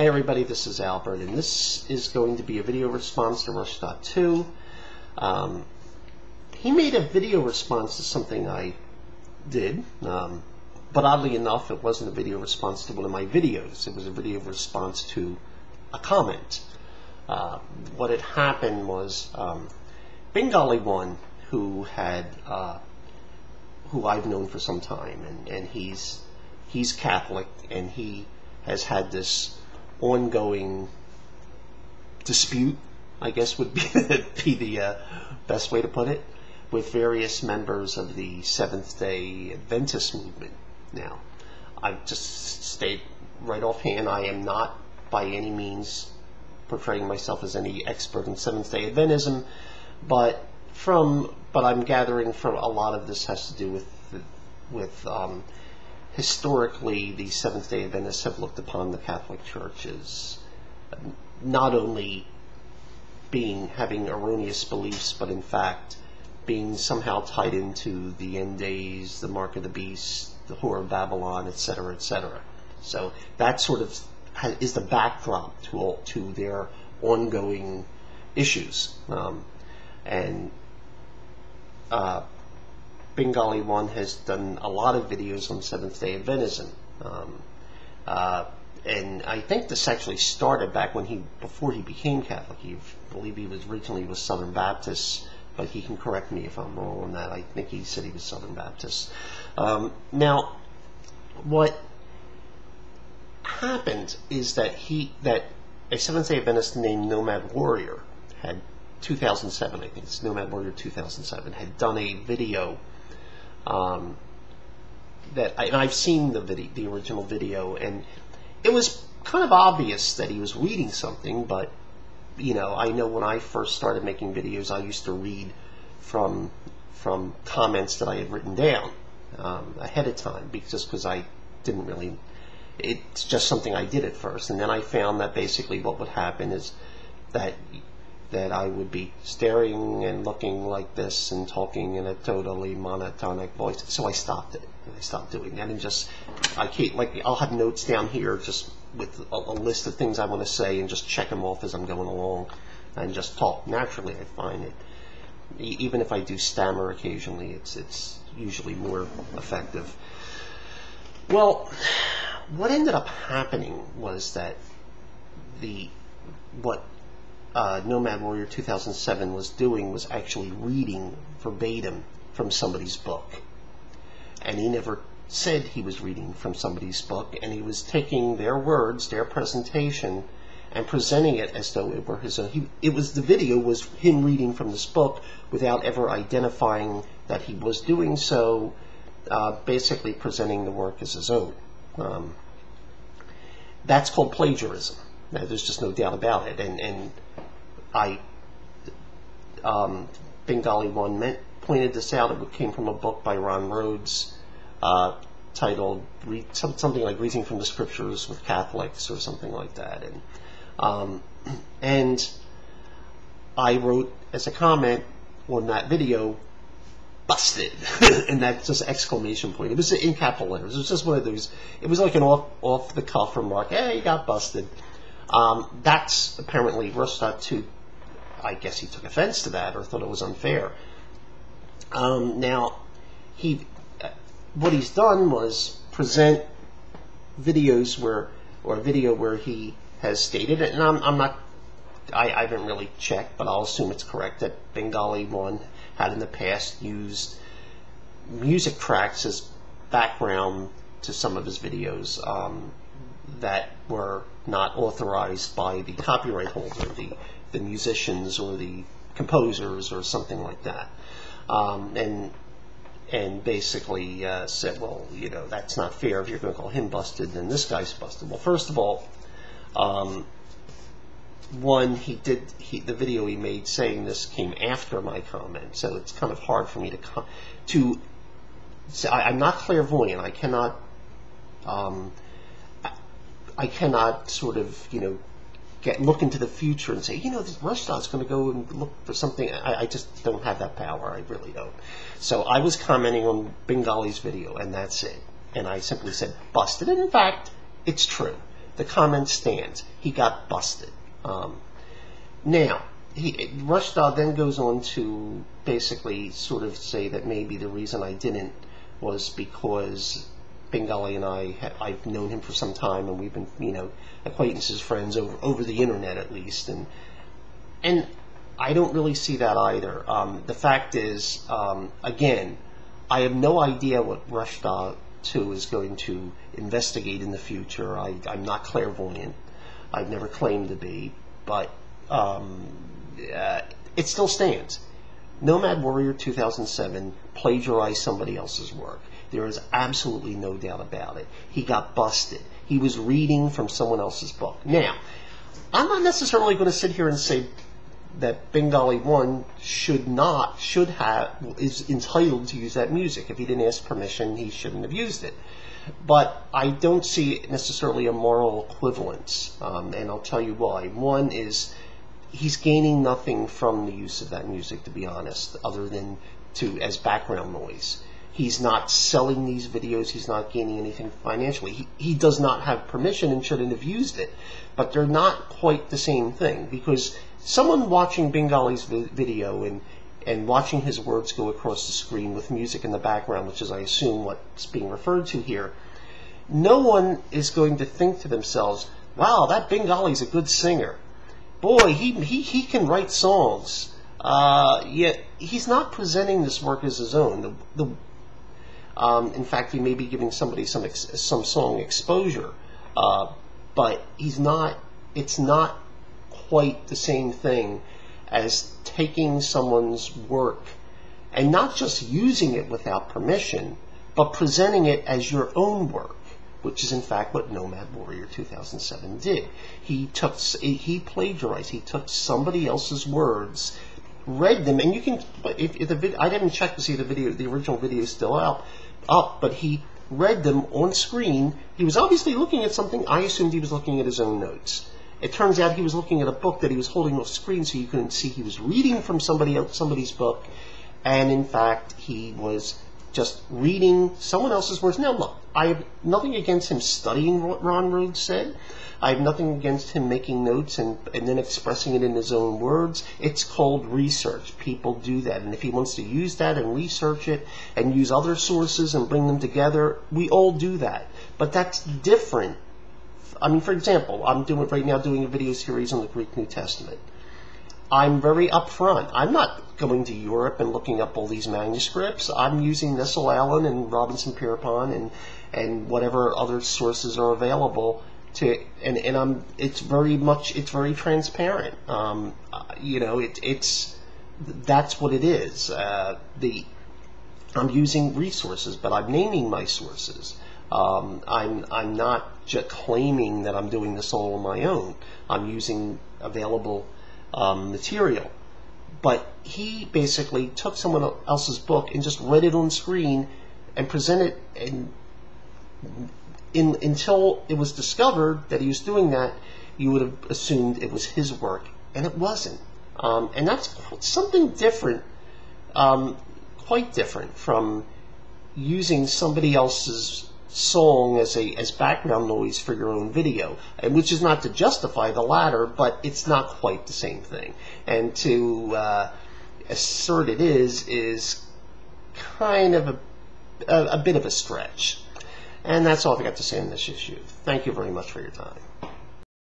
Hey everybody, this is Albert, and this is going to be a video response to Rush.2. He made a video response to something I did, but oddly enough, it wasn't a video response to one of my videos. It was a video response to a comment. What had happened was Bengali One, who I've known for some time, and he's Catholic, and he has had this ongoing dispute, I guess would be the best way to put it, with various members of the Seventh-day Adventist movement. Now, I've just stated right offhand, I am not by any means portraying myself as any expert in Seventh-day Adventism, but I'm gathering from a lot of this has to do with historically, the Seventh-day Adventists have looked upon the Catholic Church as not only having erroneous beliefs, but in fact being somehow tied into the end days, the mark of the beast, the whore of Babylon, etc., etc. So that sort of is the backdrop to their ongoing issues. Bengali One has done a lot of videos on Seventh-day Adventism, and I think this actually started back before he became Catholic. I believe he was originally Southern Baptist, but he can correct me if I'm wrong on that. I think he said he was Southern Baptist. Now, what happened is that a Seventh-day Adventist named Nomad Warrior had 2007, I think it's Nomad Warrior 2007, had done a video. And I've seen the original video, and it was kind of obvious that he was reading something, but I know when I first started making videos, I used to read from comments that I had written down ahead of time, because I didn't really, it's just something I did at first, and then I found that basically what would happen is that I would be staring and looking like this and talking in a totally monotonic voice. So I stopped it. I stopped doing that, and I'll have notes down here just with a list of things I want to say, and just check them off as I'm going along, and just talk naturally. I find it, even if I do stammer occasionally, it's usually more effective. Well, what ended up happening was that what Nomad Warrior 2007 was doing was actually reading verbatim from somebody's book. And he never said he was reading from somebody's book, and he was taking their words, their presentation, and presenting it as though it were his own. The video was him reading from this book without ever identifying that he was doing so, basically presenting the work as his own. That's called plagiarism. Now, there's just no doubt about it, and Bengali One pointed this out. It came from a book by Ron Rhodes titled something like "Reading from the Scriptures with Catholics" or something like that, and I wrote as a comment on that video, "Busted," and that's just exclamation point. It was in capital letters. It was just one of those. It was like an off the cuff remark. Hey, you got busted. That's apparently Rush.2. I guess he took offense to that or thought it was unfair. Now, what he's done was present videos a video where he has stated it, and I haven't really checked, but I'll assume it's correct, that Bengali One had in the past used music tracks as background to some of his videos that were not authorized by the copyright holder, the musicians or the composers or something like that, and basically said, well, that's not fair. If you're going to call him busted, then this guy's busted. Well, first of all, the video he made saying this came after my comment, so it's kind of hard for me to say. I'm not clairvoyant. I cannot sort of look into the future and say, this Rush.'s going to go and look for something. I just don't have that power. I really don't. So I was commenting on Bengali's video, and that's it. And I simply said, busted. And in fact, it's true. the comment stands. He got busted. Now, Rushdie then goes on to basically sort of say that maybe the reason I didn't was because Bengali and I've known him for some time, and we've been, acquaintances, friends over the internet at least, and I don't really see that either. The fact is, again, I have no idea what Rushdie 2 is going to investigate in the future. I'm not clairvoyant. I've never claimed to be, but it still stands. Nomad Warrior 2007 plagiarized somebody else's work. There is absolutely no doubt about it. He got busted. He was reading from someone else's book. Now, I'm not necessarily going to sit here and say that Bengali 1 is entitled to use that music. If he didn't ask permission, he shouldn't have used it. But I don't see necessarily a moral equivalence, and I'll tell you why. One is, he's gaining nothing from the use of that music, to be honest, other than as background noise. He's not selling these videos. He's not gaining anything financially. He does not have permission and shouldn't have used it. But they're not quite the same thing, because someone watching Bengali's video and watching his words go across the screen with music in the background, which is, I assume, what's being referred to here, no one is going to think to themselves, wow, that Bengali's a good singer. Boy, he can write songs. Yet he's not presenting this work as his own. In fact, he may be giving somebody some song exposure, but he's not. It's not quite the same thing as taking someone's work and not just using it without permission, but presenting it as your own work, which is in fact what Nomad Warrior 2007 did. He plagiarized. He took somebody else's words, read them, and you can. I didn't check to see the original video is still up, but he read them on screen. He was obviously looking at something. I assumed he was looking at his own notes. It turns out he was looking at a book that he was holding off screen, so you couldn't see. He was reading from somebody's book, and in fact, he was just reading someone else's words. Now, look, I have nothing against him studying what Ron Rhodes said. I have nothing against him making notes and then expressing it in his own words. It's called research. People do that. And if he wants to use that and research it and use other sources and bring them together, we all do that. But that's different. I mean, for example, I'm right now doing a video series on the Greek New Testament. I'm very upfront. I'm not going to Europe and looking up all these manuscripts. I'm using Nissel Allen and Robinson Pierpont and whatever other sources are available it's very transparent. That's what it is. I'm using resources, but I'm naming my sources. I'm not just claiming that I'm doing this all on my own. I'm using available material. But he basically took someone else's book and just read it on screen and presented until it was discovered that he was doing that. You would have assumed it was his work, and it wasn't. And that's something different, quite different from using somebody else's song as background noise for your own video, and which is not to justify the latter, but it's not quite the same thing. And to assert it is kind of a bit of a stretch. And that's all I've got to say on this issue. Thank you very much for your time.